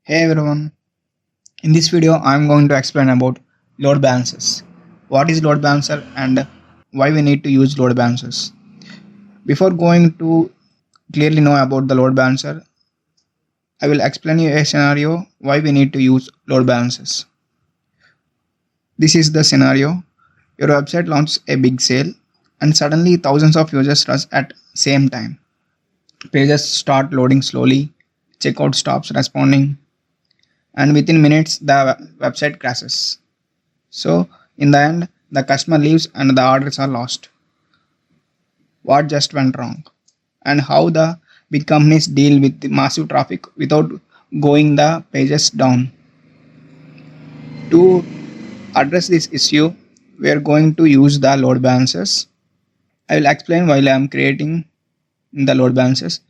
Hey everyone, in this video I am going to explain about load balancers. What is load balancer and why we need to use load balancers. Before going to clearly know about the load balancer, I will explain you a scenario why we need to use load balancers. This is the scenario. Your website launches a big sale and suddenly thousands of users rush at same time. Pages start loading slowly, checkout stops responding, and within minutes the website crashes. So in the end, the customer leaves and the orders are lost. What just went wrong? And how the big companies deal with the massive traffic without going the pages down. To address this issue, we are going to use the load balancers. I will explain while I am creating the load balancers.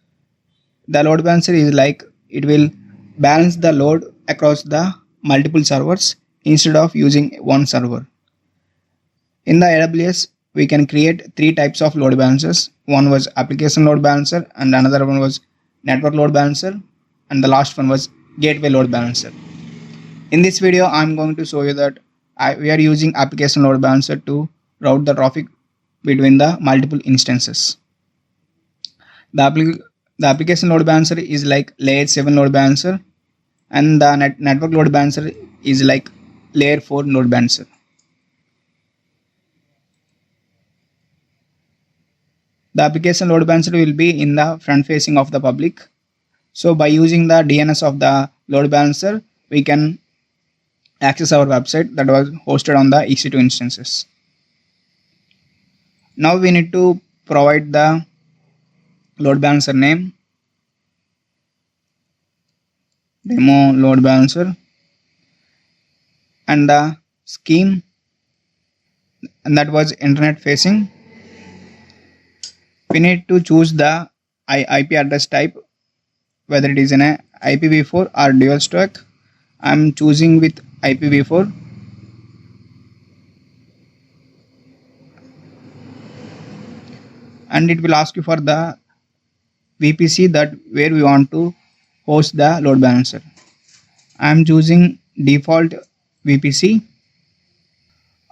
The load balancer is like it will balance the load across the multiple servers instead of using one server. In the AWS, we can create three types of load balancers. One was application load balancer, and another one was network load balancer, and the last one was gateway load balancer. In this video, I'm going to show you that we are using application load balancer to route the traffic between the multiple instances. The application load balancer is like layer 7 load balancer, and the network load balancer is like layer 4 load balancer. The application load balancer will be in the front facing of the public. So by using the DNS of the load balancer, we can access our website that was hosted on the EC2 instances. Now we need to provide the load balancer name, demo load balancer, and the scheme, and that was internet facing. We need to choose the IP address type, whether it is in a IPv4 or dual stack. I am choosing with IPv4. And it will ask you for the VPC that where we want to host the load balancer. I am choosing default VPC.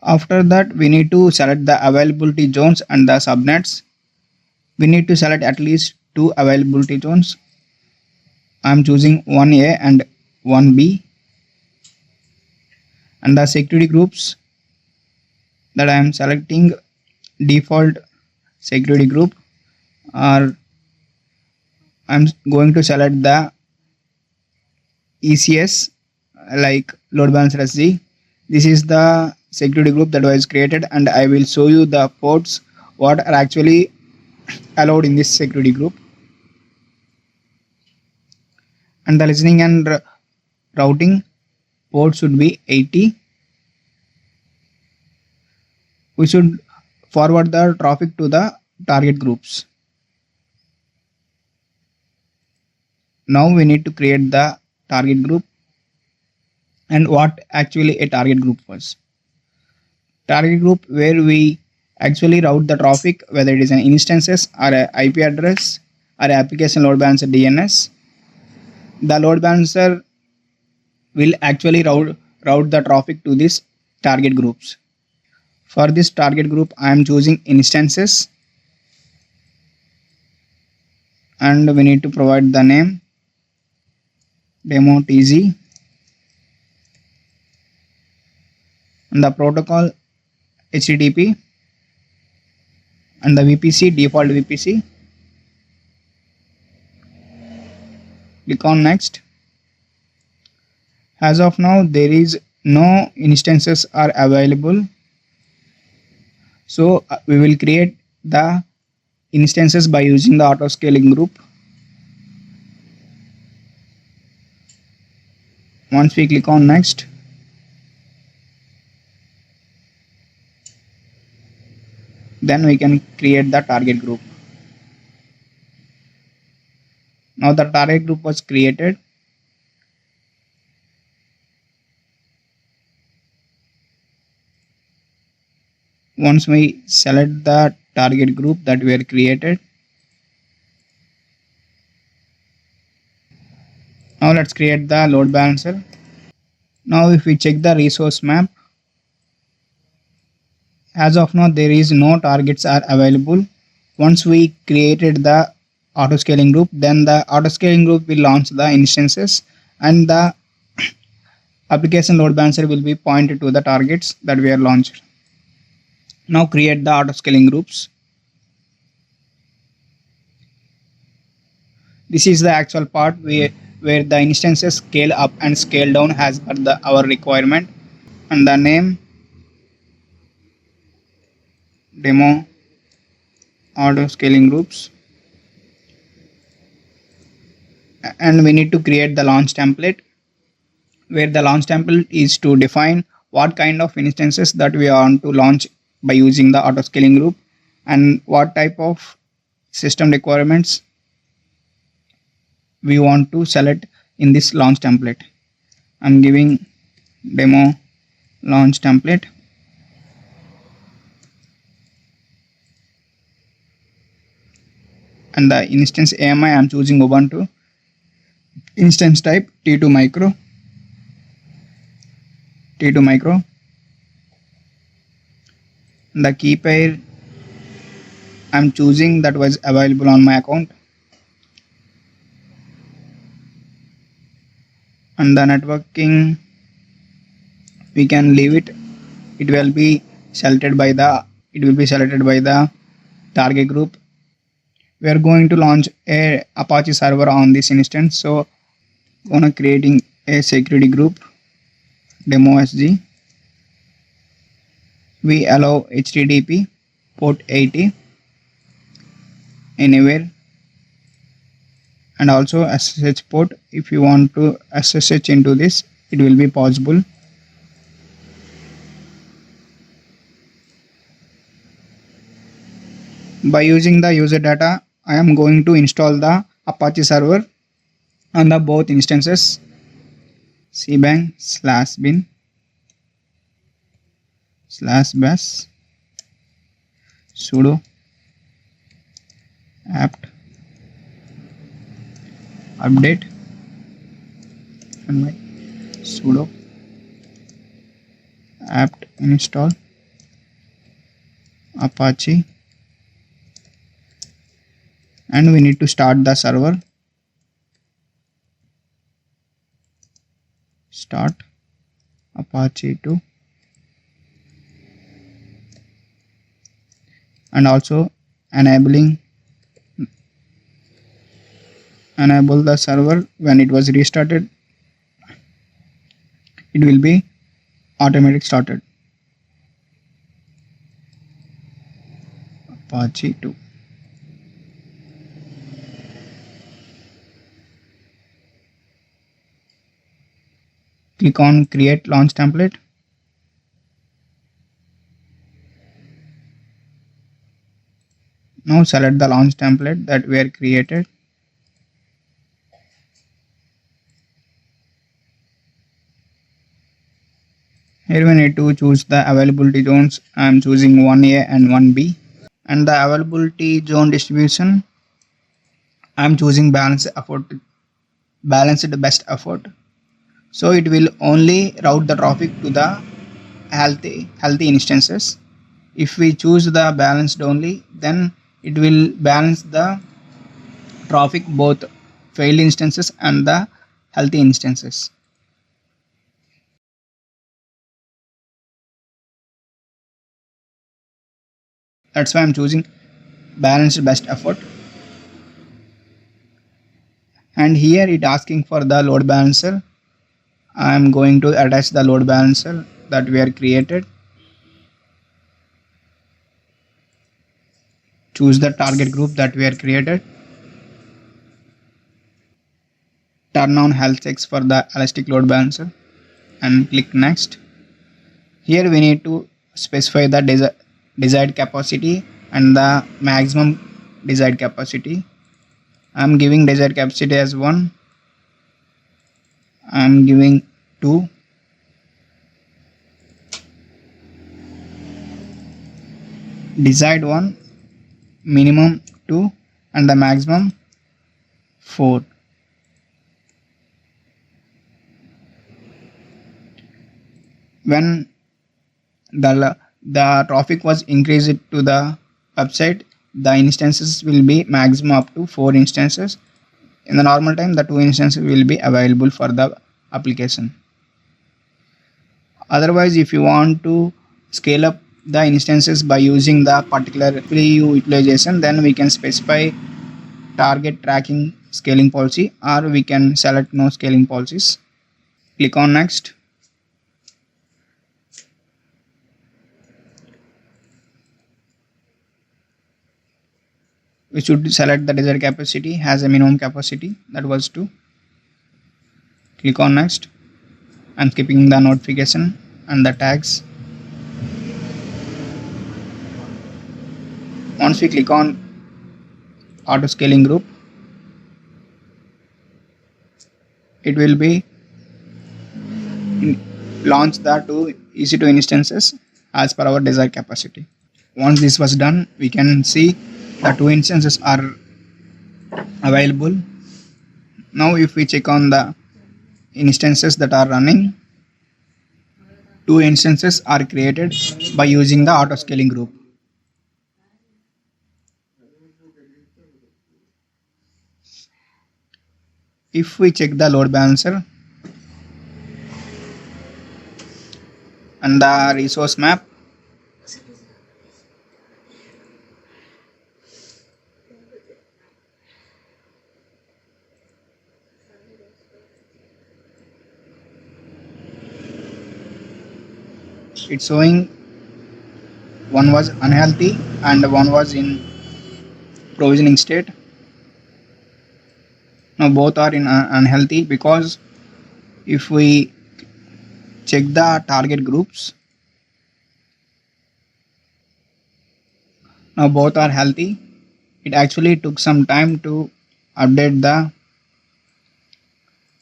After that, we need to select the availability zones and the subnets. We need to select at least two availability zones. I am choosing 1A and 1B. And the security groups that I am selecting default security group, or I'm going to select the ECS like load balancer SG. This is the security group that was created, and I will show you the ports what are actually allowed in this security group. And the listening and routing port should be 80. We should forward the traffic to the target groups. Now we need to create the target group and what actually a target group was. Target group where we actually route the traffic, whether it is an instances or a IP address or a application load balancer DNS. The load balancer will actually route the traffic to these target groups. For this target group, I am choosing instances, and we need to provide the name demo TZ and the protocol HTTP and the VPC default VPC. Click on next. As of now, there is no instances are available, so we will create the instances by using the auto scaling group. Once we click on next, then we can create the target group. Now the target group was created. Once we select the target group that we are created, Now let's create the load balancer. Now if we check the resource map, as of now there is no targets are available. Once we created the auto scaling group, then the auto scaling group will launch the instances and the application load balancer will be pointed to the targets that we are launched. Now create the auto scaling groups. This is the actual part where the instances scale up and scale down as per our requirement. And the name demo auto scaling groups. And we need to create the launch template, where the launch template is to define what kind of instances that we want to launch by using the auto scaling group and what type of system requirements we want to select in this launch template. I'm giving demo launch template. And the instance AMI I'm choosing Ubuntu. Instance type T2 micro. The key pair I'm choosing that was available on my account. And the networking we can leave it. It will be selected by the target group. We are going to launch a Apache server on this instance, so gonna creating a security group demo SG. We allow HTTP port 80 anywhere, and also SSH port. If you want to SSH into this, it will be possible. By using the user data, I am going to install the Apache server on the both instances. cbang/bin/bash sudo apt update and my sudo apt install Apache, and we need to start the server. Start Apache 2, and also enable the server. When it was restarted, it will be automatic started. Apache 2. Click on create launch template. Now select the launch template that we are created. Here we need to choose the availability zones. I am choosing 1A and 1B. And the availability zone distribution, I am choosing balanced best effort. So it will only route the traffic to the healthy instances. If we choose the balanced only, then it will balance the traffic both failed instances and the healthy instances. That's why I'm choosing balanced best effort. And here it asking for the load balancer. I'm going to attach the load balancer that we are created. Choose the target group that we are created. Turn on health checks for the elastic load balancer and click next. Here we need to specify the desired capacity and the maximum desired capacity. I'm giving desired capacity as 1. I'm giving 2. Desired 1, minimum 2, and the maximum 4. when the traffic was increased to the website, the instances will be maximum up to 4 instances. In the normal time, the 2 instances will be available for the application. Otherwise, if you want to scale up the instances by using the particular free utilization, then we can specify target tracking scaling policy, or we can select no scaling policies. Click on next. We should select the desired capacity has a minimum capacity, that was 2. Click on next. I'm skipping the notification and the tags. Once we click on auto scaling group, it will be launch the 2 EC2 instances as per our desired capacity. Once this was done, we can see the 2 instances are available. Now if we check on the instances that are running, 2 instances are created by using the auto scaling group. If we check the load balancer and the resource map, it's showing one was unhealthy and one was in provisioning state. Now both are in unhealthy, because if we check the target groups, now both are healthy. It actually took some time to update the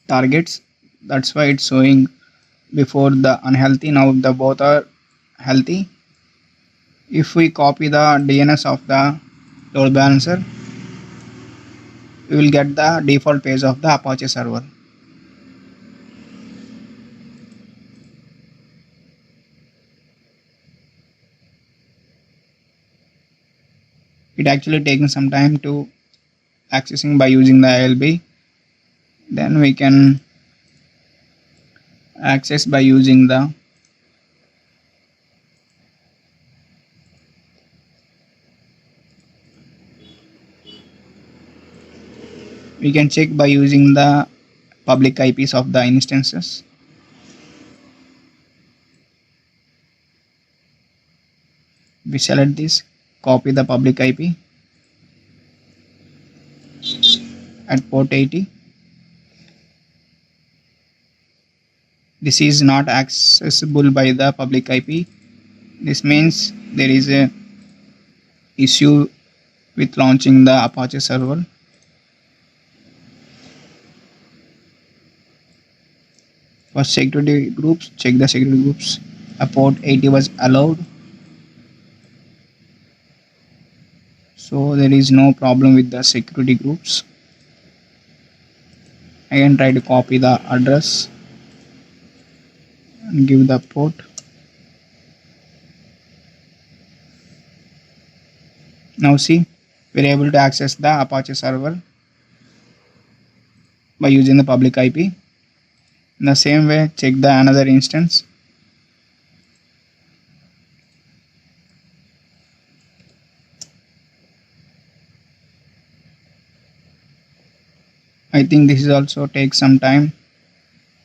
targets, that's why it's showing before the unhealthy. Now the both are healthy. If we copy the DNS of the load balancer, we will get the default page of the Apache server. It actually taking some time to accessing by using the ILB. Then we can access by using the we can check by using the public IPs of the instances. We select this, copy the public IP at port 80. This is not accessible by the public IP. This means there is a issue with launching the Apache server. For security groups, check the security groups. A port 80 was allowed, so there is no problem with the security groups. Again, try to copy the address and give the port. Now see, we are able to access the Apache server by using the public IP. In the same way, check the another instance. I think this is also take some time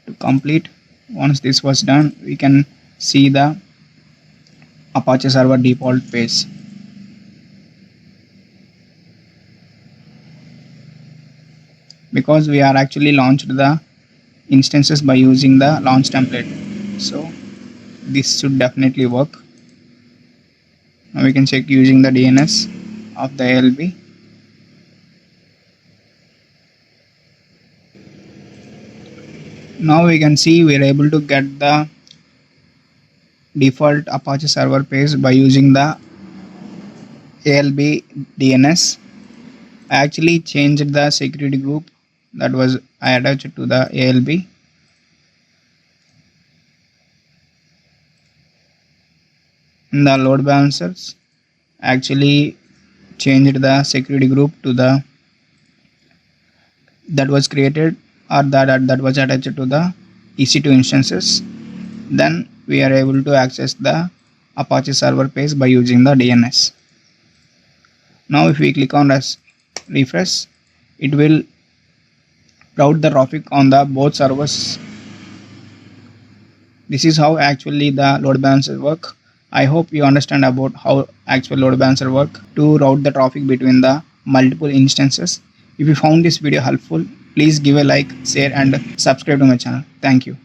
to complete. Once this was done, we can see the Apache server default page. Because we are actually launched the instances by using the launch template, so this should definitely work. Now we can check using the DNS of the ALB. Now we can see we are able to get the default Apache server page by using the ALB DNS. I actually changed the security group that was attached to the ALB. In the load balancers actually changed the security group to the that was created or that was attached to the EC2 instances. Then we are able to access the Apache server page by using the DNS. Now if we click on refresh, it will route the traffic on the both servers. This is how actually the load balancer work. I hope you understand about how actual load balancer work to route the traffic between the multiple instances. If you found this video helpful, please give a like, share and subscribe to my channel. Thank you.